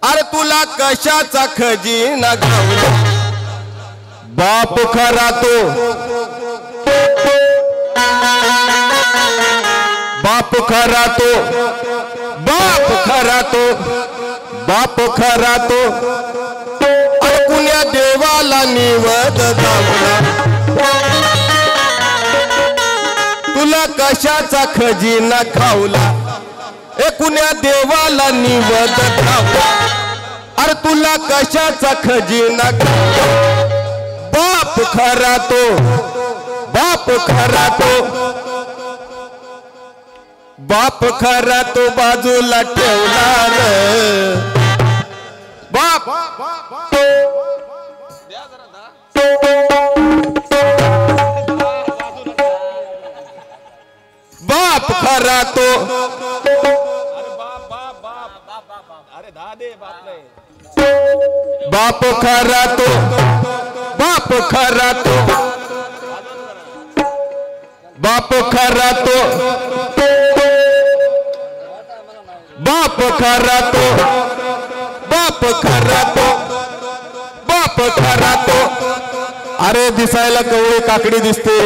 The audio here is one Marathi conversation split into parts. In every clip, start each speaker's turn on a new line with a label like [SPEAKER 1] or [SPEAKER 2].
[SPEAKER 1] अरे तुला कशाचा खजिना घावला बाप खरा तो बाप खरा तो बाप खरा तो बाप खरा तो अरे कुण्या देवाला निवद दावला तुला कशाचा खजिना खावला ए कुण्या देवाला निवद दावला अरे तुला कशाचा खजिना खावला बाप खरा तो बाप खरा तो बाप खरा तो बाजूला ठेवणार बाप बाप खरा तो बाप खरा तो बाप खरा तो बाप खरा तो बाप खरा तो बाप खरा तो बाप खरा तो अरे दिसायला कवळी काकडी दिसते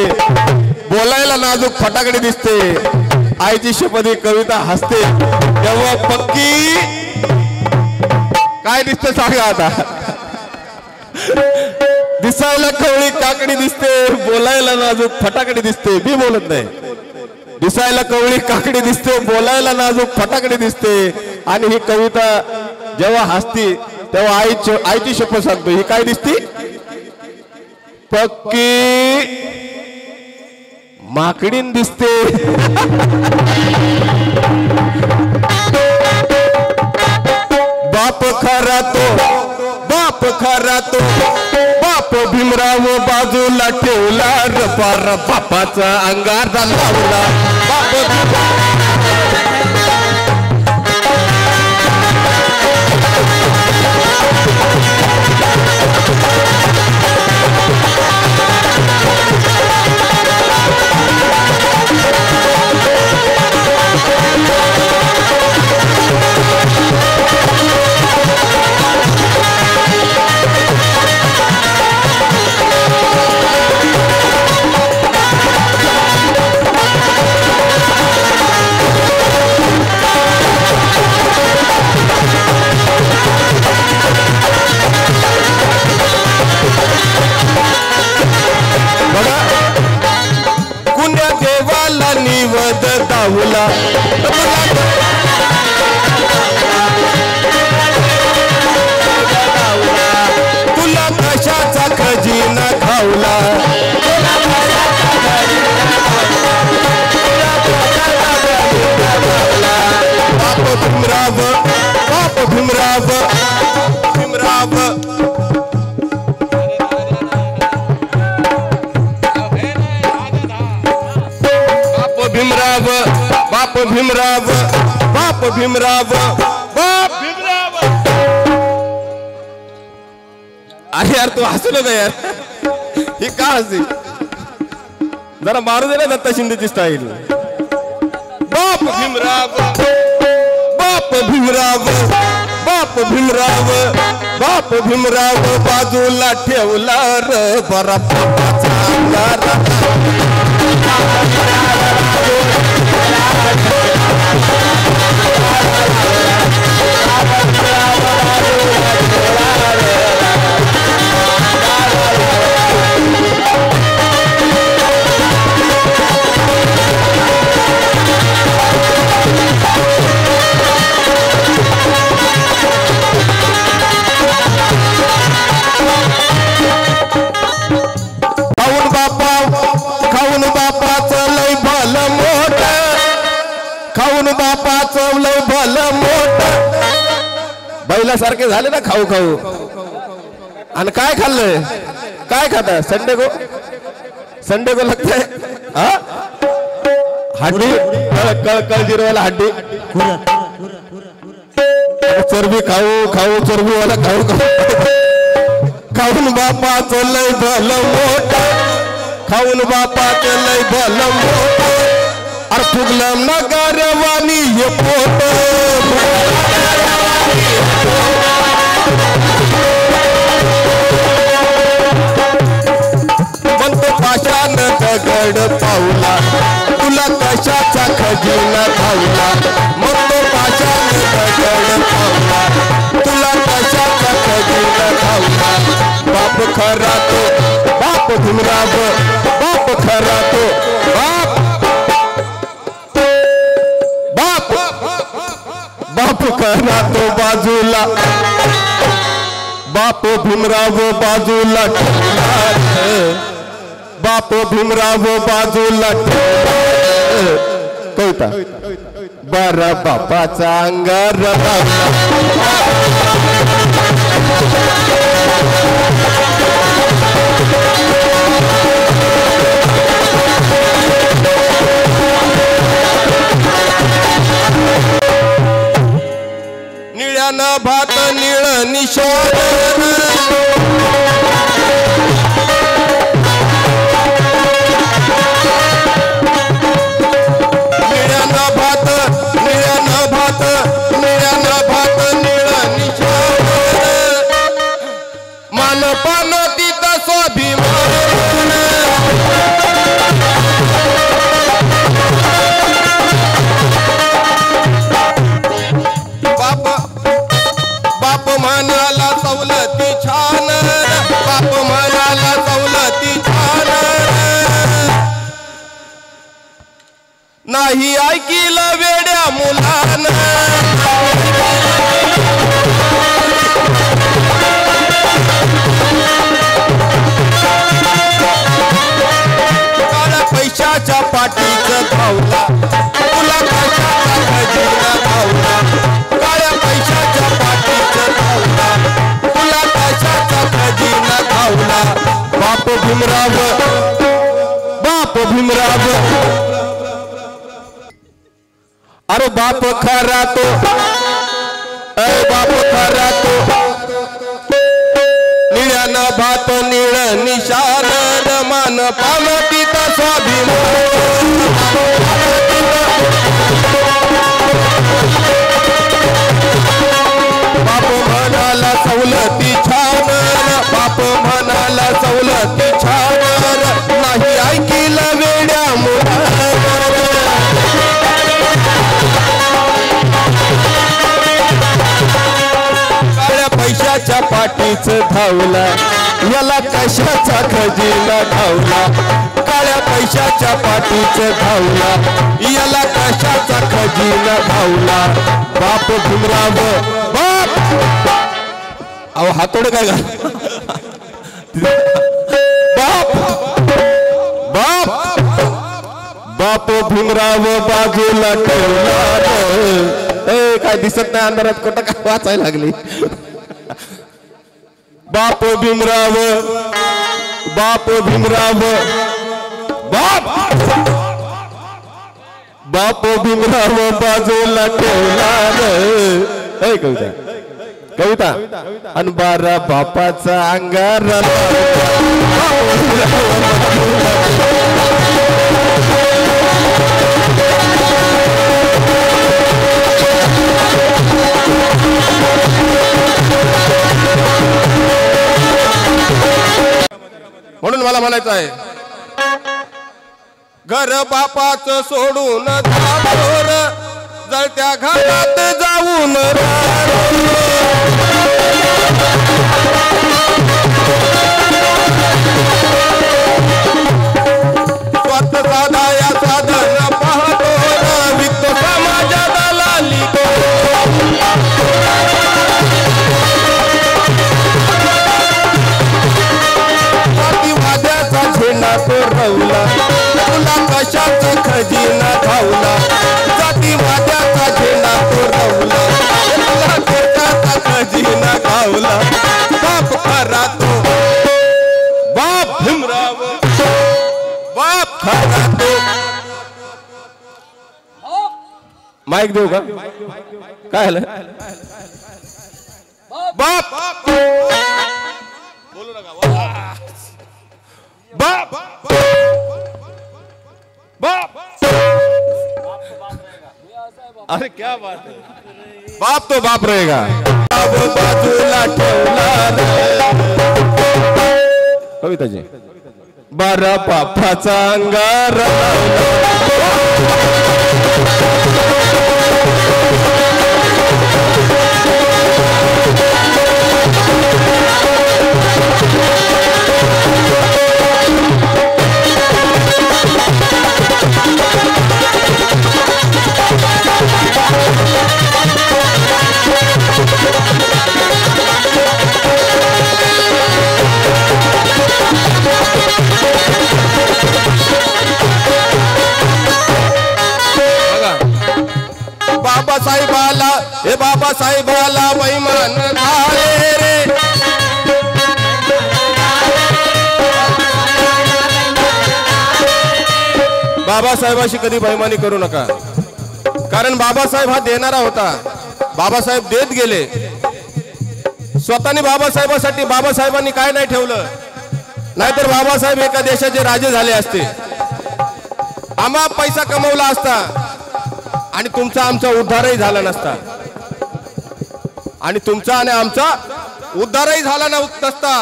[SPEAKER 1] बोलायला नाजूक फटाकडी दिसते आईची शपथ कविता हसते तेव्हा पक्की काय दिसते सांगा आता दिसायला कवळी काकडी दिसते बोलायला नाजूक फटाकडी दिसते मी बोलत नाही दिसायला कवळी काकडी दिसते बोलायला नाजूक फटाकडी दिसते आणि ही कविता जेव्हा हसती तेव्हा आईची शपथ सांगतो ही काय दिसती पक्की माकडीन दिसते बाप खरा तो बाप खरा तो बाप भीमराव बाजूला ठेवला रपार बापाचा अंगार लावला बाप निवद दावला तुला कशाचा खजिना खावला बाप भीमराव बाप भीमराव भीमराव भीमराव बाप भीमराव बाप भीमराव बाप भीमराव अरे यार तू हसू नका यार ही का हसी जरा मारू दे ना दत्ता शिंदेची स्टाईल बाप भीमराव बाप भीमराव बाप भीमराव बाप भीमराव बाजूला ठेवला र बरा बापाचा अंगार खाऊन बापाचं लय भलं मोठ खाऊन बापाचं लय भलं मोठ बैलासारखे झाले ना खाऊ खाऊ आणि काय खाल्लंय काय खाता संडे को लगता है हा हड्डी कळ जिरवायला हड्डी चरबी खाऊ खाऊ चरबी वाला खाऊ खाऊन बापाचं लय भलं मोठ खाऊन बापाचं लय भलं मोठ अरे फुगलं नगरवाणी हे पोट दगड पावला तुला कशाचा खजिना धावला मग तो पाषाण दगड पावला तुला कशाचा खजिना धावला बाप खरा तो बाप भीमराव बाप खरा तो बाप बाप खरा तो बाजूला बाप भीमराव बाजूला बाप भीमराव बाजूला कविता बारा बापाचा अंगार निळ्यानं भात निळ निशाण बाप म्हणाला सवलती छान बाप म्हणाला सवलती छान नाही ऐकिलं वेड्या मुलानं काळ्या पैशाच्या पाठीचं धावला तुला कशाचा खजिना धावला काळ्या पैशाच्या पाठीचं धावला तुला कशाचा खजिना धावला बाप भीमराव बाप भीमराव अरे बाप खरा तो बाप खरा तो निळ्यानं भात निळ निशान मान पालतीचा स्वाभिमान बाप म्हणाला सवलती छान बाप म्हणाला सवलती छान नाही ऐकिलं वेड्या काळ्या पैशाच्या पाठीचं धावला याला कशाचा खजिना धावला काळ्या पैशाच्या पाठीचं धावला याला कशाचा खजिना धावला बाप भीमराव बाप अहो हातोड काय का बाप बाप बाप भीमराव बाजूला ठेवला काय दिसत नाही अंधारात कुठं काय वाचायला लागली बाप भीमराव बाप भीमराव बाप बाप भीमराव बाजूला ठेवला कविता कविता आणि बारा बापाचा अंगार म्हणून मला म्हणायचं आहे घर बापाचं सोडून धावोर जळत्या घरात जाऊन स्वत साधा या साधन पाहतो विकतो समाजाला लाली जातीवाद्याचा झेंडा तो रवला तुला कशाचा खजिना धावला जातीवाद्याचा झेंडा तो रवला तुला कशाचा खजिना धावला बाप खरा तो बाप भीमराव बाप खरा तो माईक देऊ का काय झालं बाप बोलू नका बाप बाप अरे क्या बात है बाप तो बाप रहेगा बाजूला ठेवला कविता जी बारा बापाचा अंगार बाबासाहेबाला हे बाबासाहेबाला बैमान झाले रे बाबासाहेबाशी कधी बैमानी करू नका कारण बाबासाहेब हा देणारा होता बाबासाहेब देत गेले स्वतःने बाबासाहेबासाठी बाबासाहेबांनी काय नाही ठेवलं नाहीतर बाबासाहेब एका देशाचे राजे झाले असते आम्हा पैसा कमवला असता आणि तुमचा आमचा उद्धारही झाला नसता आणि तुमचा आणि आमचा उद्धारही झाला नसता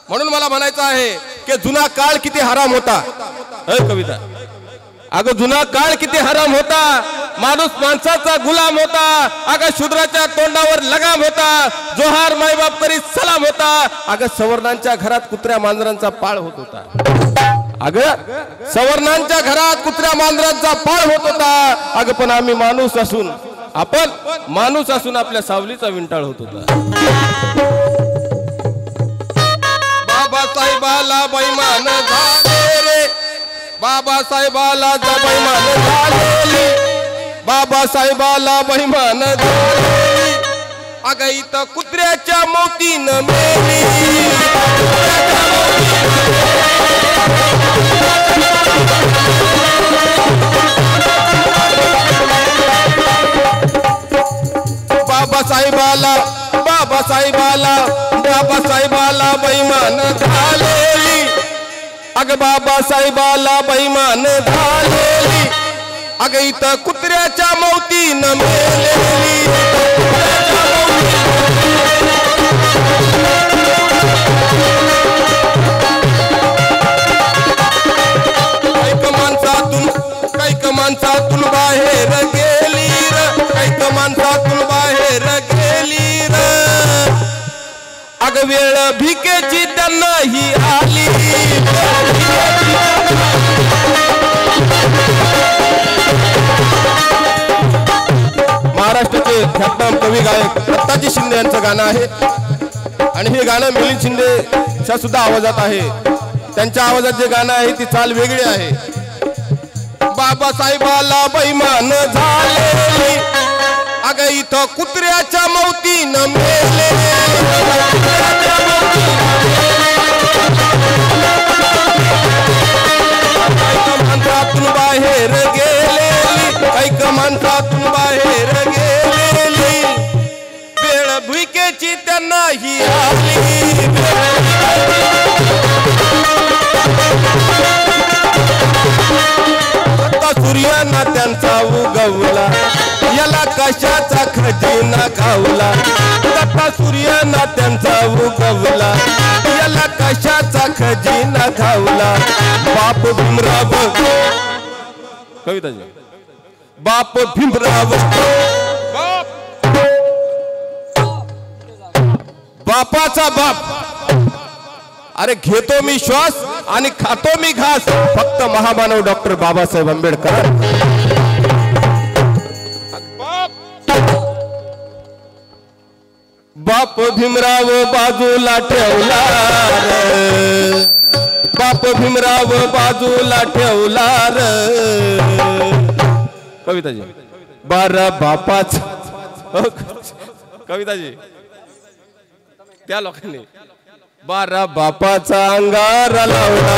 [SPEAKER 1] म्हणून मला म्हणायचं आहे की जुना काळ किती हराम होता कविता अगं जुना काळ किती हराम होता माणूस माणसाचा गुलाम होता अगं शूद्राच्या तोंडावर लगाम होता जोहार मायबाप करी सलाम होता अगं सवर्णांच्या घरात कुत्र्या मांजरांचा पाळ होत होता अगं सवर्णांच्या घरात कुत्र्या मांजरांचा पाळ होत होता अगं पण आम्ही माणूस असून आपण माणूस असून आपल्या सावलीचा विंटाळ होत होता बाबासाहेबाला बैमान झाले रे बाबासाहेबाला बैमान झालेली बाबासाहेबाला बैमान झालेली अगं इथं कुत्र्याच्या मोतीनं मेली बाबासाहेबाला बाबासाहेबाला बाबासाहेबाला बैमान झालेली अगं बाबासाहेबाला बैमान झालेली अगं इथं कुत्र्याच्या मौतीनं मेलेली कैक माणसातून बाहेर गेली र कैक माणसातून बाहेर गेली र अगं वेळ भिकेची त्यांना ही आली महाराष्ट्राचे ख्यातनाम कवी गायक दत्ताजी शिंदे यांचं गाणं आहे आणि हे गाणं मिलिंद शिंदेच्या सुद्धा आवाजात आहे त्यांच्या आवाजात जे गाणं आहे ती चाल वेगळी आहे बाबासाहेबाला बैमान झालेली अगं इथं कुत्र्याच्या मौतीनं मेले माणसातून बाहेर गेलेली कैक माणसातून बाहेर गेलेली वेळ भुईकेची त्यांना ही आली सूर्याना त्यांचा उगवला याला कशाचा खजिना खावला दत्ता सूर्याना त्यांचा उगवला याला कशाचा खजिना खावला बाप भीमराव कविताजी बाप भीमराव बापाचा बाप अरे घेतो मी श्वास आणि खातो मी घास फक्त महामानव डॉक्टर बाबासाहेब आंबेडकर बाप भीमराव बाजूला ठेवला रे बाप भीमराव बाजूला ठेवला रे कविताजी बारा बापाच कविताजी त्या लोकांनी बारा बापाचा अंगार लावला